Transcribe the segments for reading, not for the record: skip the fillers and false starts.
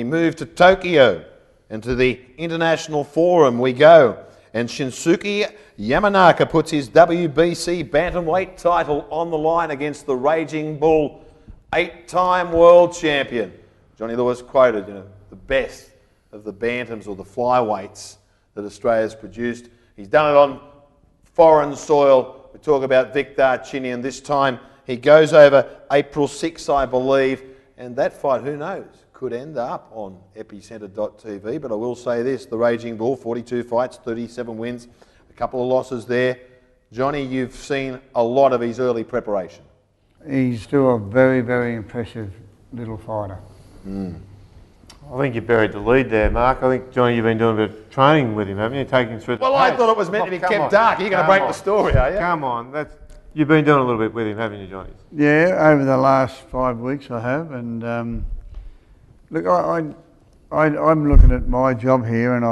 we move to Tokyo, and to the International Forum we go. And Shinsuke Yamanaka puts his WBC bantamweight title on the line against the Raging Bull, 8-time world champion. Johnny Lewis quoted, the best of the bantams or the flyweights that Australia's produced. He's done it on foreign soil. We talk about Vic Darchinyan. This time he goes over April 6, I believe, and that fight, who knows, could end up on Epicentre.tv. But I will say this, the Raging Bull, 42 fights, 37 wins, a couple of losses there. Johnny, you've seen a lot of his early preparation. He's still a very, very impressive little fighter. I think you buried the lead there, Mark. I think, Johnny, you've been doing a bit of training with him, haven't you? Taking him through the I thought it was meant to be kept dark. You're going to break the story, are you? Come on. You've been doing a little bit with him, haven't you, Johnny? Yeah, over the last 5 weeks I have, and look, I'm looking at my job here, and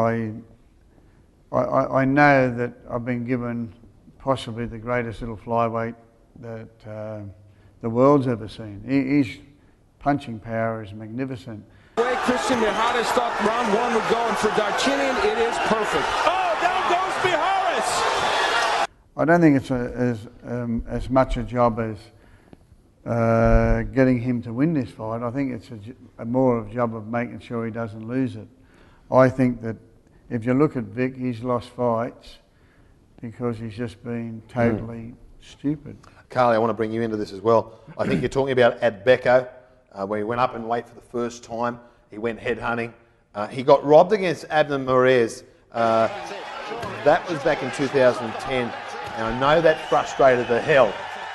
I know that I've been given possibly the greatest little flyweight that the world's ever seen. His punching power is magnificent. Christian, the hottest start round one would go, and for Darchinyan, it is perfect. Oh, down goes Biharis! I don't think it's as much a job as getting him to win this fight. I think it's more of a job of making sure he doesn't lose it. I think that if you look at Vic, he's lost fights because he's just been totally stupid. Carly, I want to bring you into this as well. I think you're talking about Adbeko, where he went up in weight for the first time. He went headhunting. He got robbed against Abner Moraes. That was back in 2010. And I know that frustrated the hell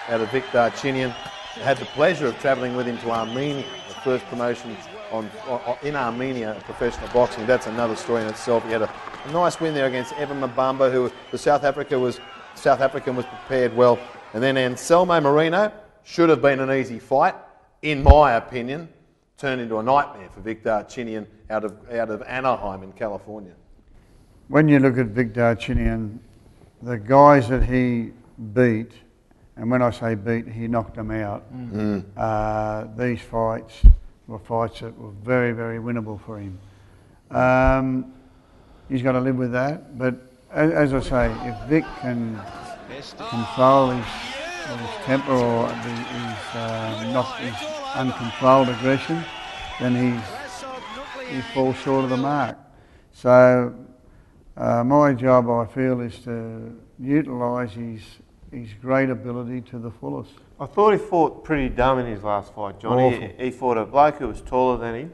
out of Vic Darchinyan. I had the pleasure of travelling with him to Armenia, the first promotion in Armenia, professional boxing. That's another story in itself. He had a nice win there against Evan Mabamba, who the South African was prepared well. And then Anselmo Moreno, should have been an easy fight, in my opinion, turned into a nightmare for Vic Darchinyan out of Anaheim in California. When you look at Vic Darchinyan, the guys that he beat, and when I say beat, he knocked them out. These fights were fights that were very, very winnable for him. He's got to live with that, but as I say, if Vic can control his temper or his uncontrolled aggression, then he falls short of the mark. So my job, I feel, is to utilise his great ability to the fullest. I thought he fought pretty dumb in his last fight, Johnny. He fought a bloke who was taller than him,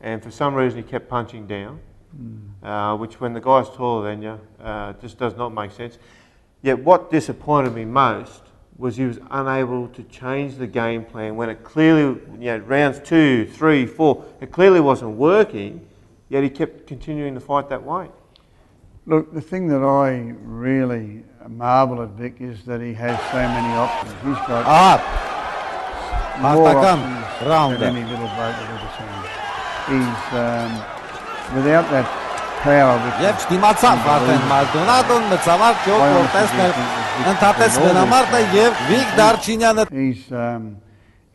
and for some reason he kept punching down, which when the guy's taller than you, just does not make sense. Yet what disappointed me most was he was unable to change the game plan when it clearly, rounds 2, 3, 4, it clearly wasn't working, yet he kept continuing to fight that way. Look, the thing that I really marvel at Vic is that he has so many options. He's got more options than any little bloke I've ever seen. He's, without that power,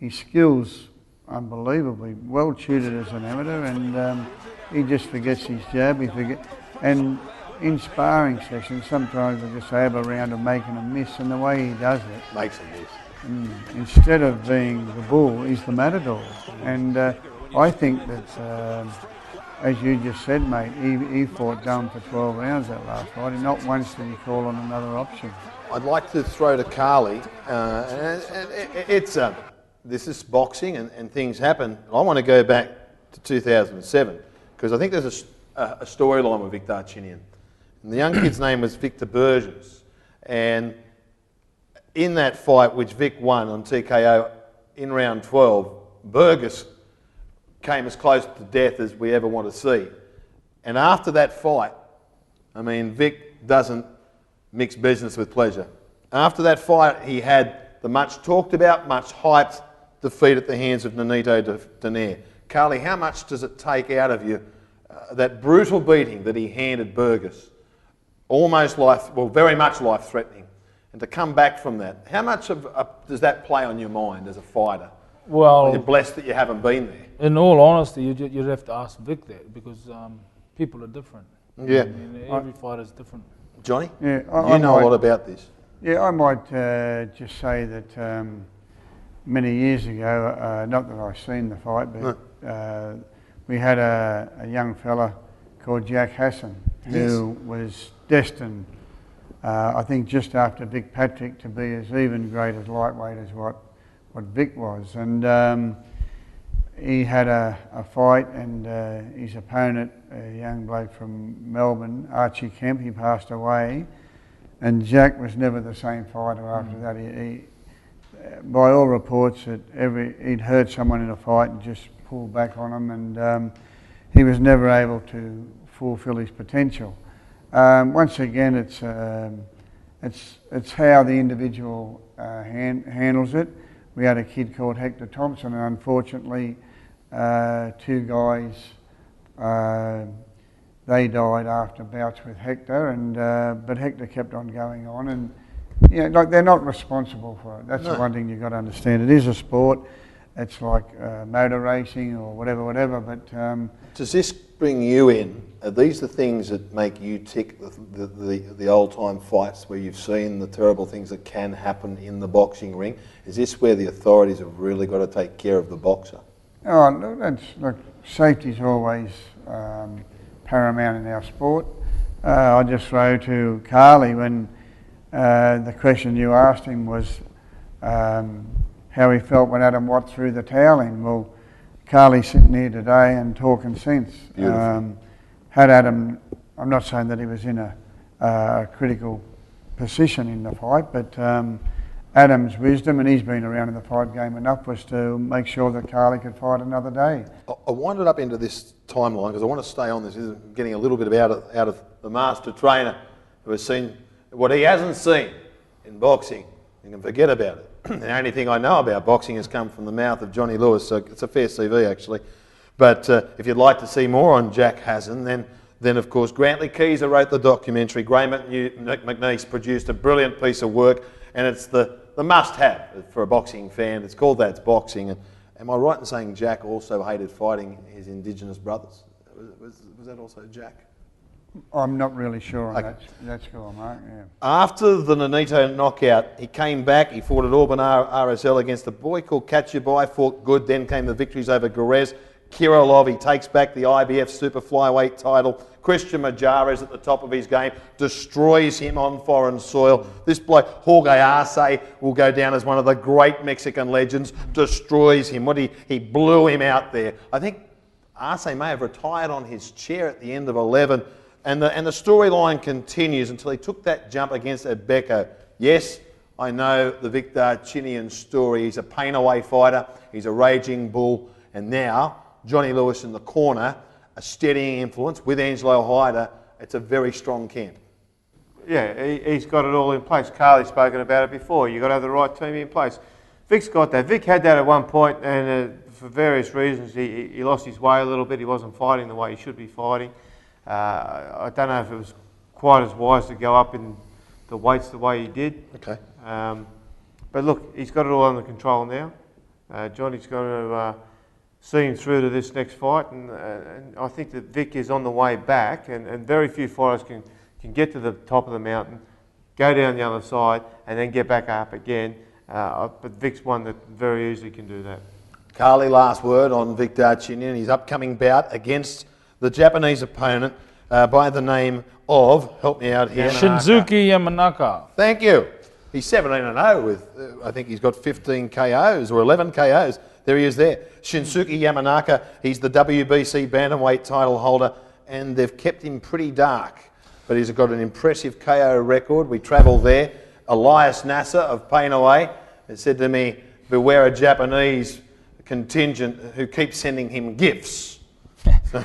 his skills unbelievably well tutored as an amateur, and he just forgets his jab. And in sparring sessions, sometimes I just have a round of making a miss, and the way he does it makes a miss. Instead of being the bull, he's the matador. And I think that, as you just said, mate, he fought dumb for 12 rounds that last fight, and not once did he call on another option. I'd like to throw to Carly. This is boxing, and things happen. I want to go back to 2007 because I think there's a storyline with Vic Darchinyan. And the young kid's name was Victor Burgess, and in that fight, which Vic won on TKO in round 12, Burgess came as close to death as we ever want to see. And after that fight, I mean, Vic doesn't mix business with pleasure. After that fight, he had the much talked about, much hyped defeat at the hands of Nonito Donaire. Carly, how much does it take out of you that brutal beating that he handed Burgess? Almost very much life-threatening. And to come back from that, how much does that play on your mind as a fighter? Well, you're blessed that you haven't been there. In all honesty, you'd have to ask Vic that because people are different. Yeah. I mean, every fighter is different. Johnny? Yeah, you know a lot about this. Yeah, I might just say that many years ago, not that I've seen the fight, but we had a young fella called Jack Hassan who was destined, I think just after Vic Patrick, to be as even great as lightweight as what Vic was. And he had a fight, and his opponent, a young bloke from Melbourne, Archie Kemp, he passed away. And Jack was never the same fighter after that. He, by all reports, that he'd hurt someone in a fight and just pulled back on him, and he was never able to fulfil his potential. Once again, it's how the individual handles it. We had a kid called Hector Thompson, and unfortunately, two guys, they died after bouts with Hector, and but Hector kept on going on, and like they're not responsible for it. That's the one thing you've got to understand. It is a sport. It's like motor racing or whatever. But does this bring you in? Are these the things that make you tick, the old time fights where you've seen the terrible things that can happen in the boxing ring? Is this where the authorities have really got to take care of the boxer? Oh, look, safety's always paramount in our sport. I just throw to Carly when the question you asked him was how he felt when Adam Watt threw the towel in. Well, Carly's sitting here today and talking sense. Had Adam, I'm not saying that he was in a critical position in the fight, but Adam's wisdom, and he's been around in the fight game enough, was to make sure that Carly could fight another day. I winded up into this timeline because I want to stay on this. This is getting a little bit out of the master trainer who has seen what he hasn't seen in boxing. You can forget about it. The only thing I know about boxing has come from the mouth of Johnny Lewis, so it's a fair CV actually. But if you'd like to see more on Jack Hassan, then of course Grantley Keeser wrote the documentary. Graham McNeese produced a brilliant piece of work, and it's the must-have for a boxing fan. It's called That's Boxing. And am I right in saying Jack also hated fighting his Indigenous brothers? Was that also Jack? I'm not really sure on that score, Mark. Yeah. After the Nonito knockout, he came back. He fought at Auburn RSL against a boy called Kachubai, fought good. Then came the victories over Gorez. Kirillov, he takes back the IBF super flyweight title. Christian Majara is at the top of his game, destroys him on foreign soil. This bloke, Jorge Arce, will go down as one of the great Mexican legends, destroys him. He blew him out there. I think Arce may have retired on his chair at the end of 11, and the storyline continues until he took that jump against Adbeko. Yes, I know the Vic Darchinyan story. He's a pain-away fighter, he's a raging bull, and now Johnny Lewis in the corner, a steadying influence with Angelo Hyder. It's a very strong camp. Yeah, he's got it all in place. Carly's spoken about it before. You've got to have the right team in place. Vic's got that. Vic had that at one point, and for various reasons he lost his way a little bit. He wasn't fighting the way he should be fighting. I don't know if it was quite as wise to go up in the weights the way he did. Okay. But look, he's got it all under control now. Johnny's got to see him through to this next fight, and I think that Vic is on the way back, and very few fighters can get to the top of the mountain, go down the other side, and then get back up again. But Vic's one that very easily can do that. Carly, last word on Vic Darchinyan, his upcoming bout against the Japanese opponent by the name of, help me out here, Shinsuke Yamanaka. Thank you. He's 17-0 with, I think he's got 15 KOs or 11 KOs. There he is there. Shinsuke Yamanaka, he's the WBC bantamweight title holder, and they've kept him pretty dark. But he's got an impressive KO record. We travel there. Elias Nasser of Pain Away has said to me, beware a Japanese contingent who keeps sending him gifts. So,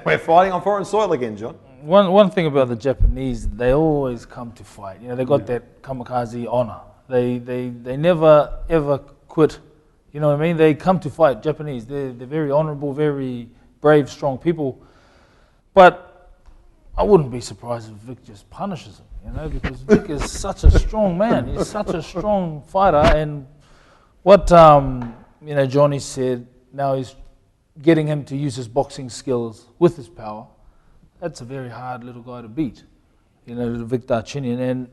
we're fighting on foreign soil again, John. One thing about the Japanese, they always come to fight. You know, they got that kamikaze honor. They never ever quit. You know what I mean? They come to fight. Japanese, they're very honourable, very brave, strong people. But I wouldn't be surprised if Vic just punishes him, you know, because Vic is such a strong man. He's such a strong fighter. And what you know, Johnny said now he's getting him to use his boxing skills with his power. That's a very hard little guy to beat, you know, Vic Darchinyan. And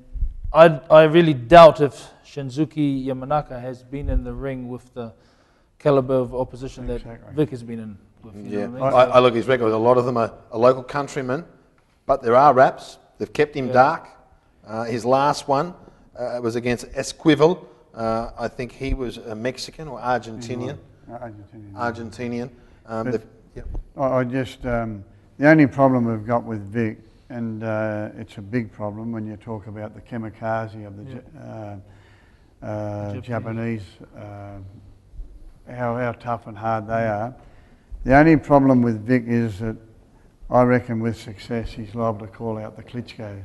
I really doubt if Shinzuki Yamanaka has been in the ring with the caliber of opposition that Vic has been in with. You know what I mean? I look at his record. A lot of them are local countrymen, but there are raps. They've kept him dark. His last one was against Esquivel. I think he was a Mexican or Argentinian. Argentinian. I just the only problem we've got with Vic, and it's a big problem when you talk about the kamikaze of the Japanese, how tough and hard they are. The only problem with Vic is that I reckon with success he's liable to call out the Klitschkos.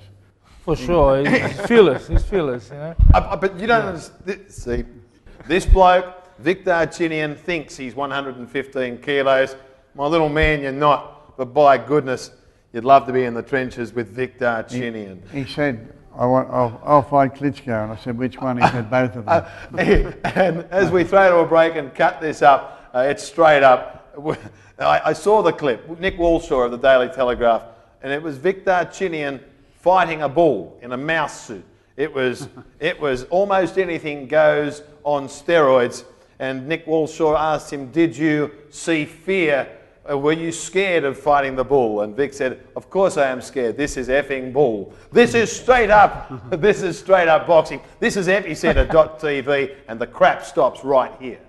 For sure, he's fearless. He's fearless, you know. But you don't understand. See, this bloke, Vic Darchinyan, thinks he's 115 kilos. My little man, you're not. But by goodness, you'd love to be in the trenches with Vic Darchinyan. He said, I'll fight Klitschko. And I said, which one? He said, both of them. And as we throw to a break and cut this up, it's straight up. I saw the clip, Nick Walshaw of the Daily Telegraph, and it was Vic Darchinyan fighting a bull in a mouse suit. It was almost anything goes on steroids. And Nick Walshaw asked him, did you see fear? Were you scared of fighting the bull? And Vic said, of course I am scared. This is effing bull. This is straight up. This is straight up boxing. This is Epicentre.tv, and the crap stops right here.